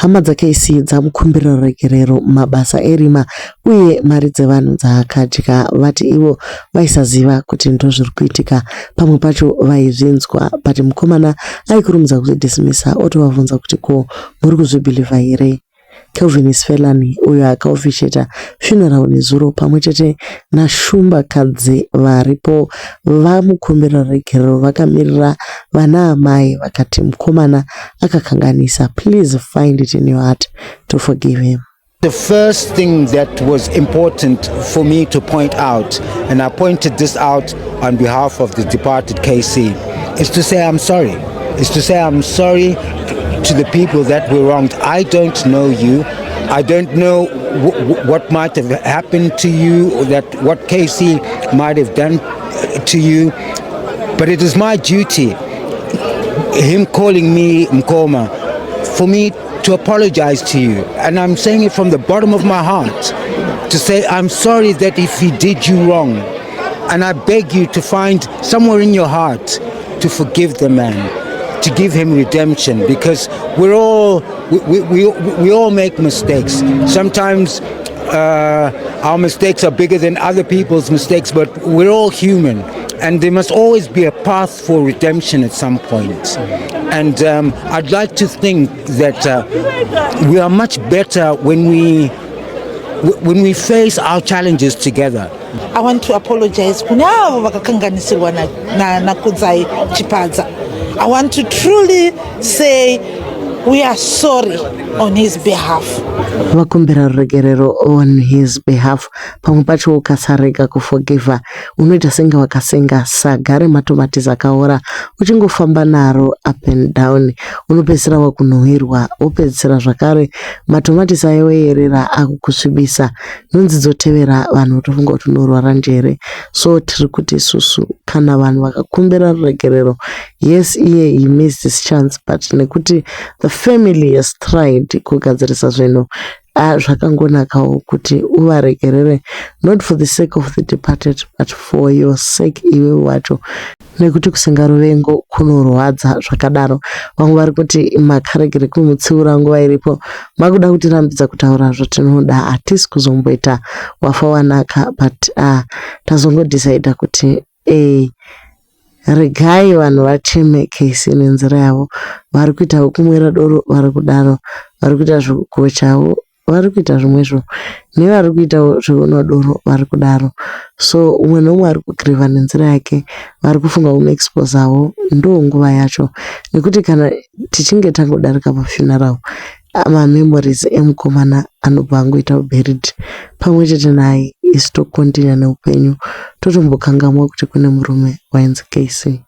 hama dzaKC dzamukumbira regerero mabasa erima uye mari dzevanhu dzaakadya. Vati ivo vaisaziva kuti ndozviri kuitika, pamwe pacho vaizvinzwa, but mukomana aikurumidza kuzvidhisimisa otovabvunza kuti ko muri kuzvibhilivha here. Kelvin Sfelani uyo akaofisheta funeral nezuro pamwechete nashumbakadzi varipo vamukumbira regerero vakamirira vana amai vakati mukomana akakanganisa. Please find it in your heart to forgive him. The first thing that was important for me to point out, and I pointed this out on behalf of the departed KC, is to say I'm sorry. Is to say I'm sorry to the people that were wronged. I don't know you. I don't know what might have happened to you, or that what KC might have done to you. But it is my duty, him calling me Mkoma, for me to apologize to you. And I'm saying it from the bottom of my heart, to say I'm sorry that if he did you wrong. And I beg you to find somewhere in your heart to forgive the man, to give him redemption, because we all make mistakes. Sometimes our mistakes are bigger than other people's mistakes, but we're all human, and there must always be a path for redemption at some point. And I'd like to think that we are much better when we face our challenges together. I want to apologize kunavo vakakanganisirwa na Kudzai Chipadza. I want to truly say we are sorry on his behalf. Vakumbira regerero on his behalf. Pamwe pacho ukasarega kuforgiva unoita senge wakasenga sagare matomati akaora uchingofamba naro up and down, unopedzisira wakunhuhwirwa, wopedzisira zvakare matomati ayoerera akukusvibisa, nhunzi dzotevera vanhu votofunga kuti unorwara njere. So tiri kuti isusu kana vanhu vakakumbira regerero, yes, he missed his chance, but nekuti the family has tried kugadzirisa zvinhu, zvakangonakawo kuti uvaregerere, not for the sake of the departed but for your sake iwe wacho, nekuti kusenga ruvengo kunorwadza zvakadaro. Vamwe vari kuti makaregere kumutsiura nguva iripo, makuda kutirambidza kutaura zvatinoda, hatisi kuzomboita wafa wanaka, but tazongodecida kuti regai vanhu vacheme KC nenzira yavo. Vari kuita kumwira doro vari kudaro, vari kuita zvekugochawo vari kuita zvimwezvo, nevari kuita zvekunwa doro vari kudaro. So umwe nomwe ari kugriva nenzira yake, vari kufunga kumaexposawo. Ndo nguva yacho, nekuti kana tichinge tangodarika pafuneral, mamemories emukomana anobva angoita buried pamwe chete naye, isi tokontinya neupenyu, totombokangamwa kuti kune murume wainzi KC.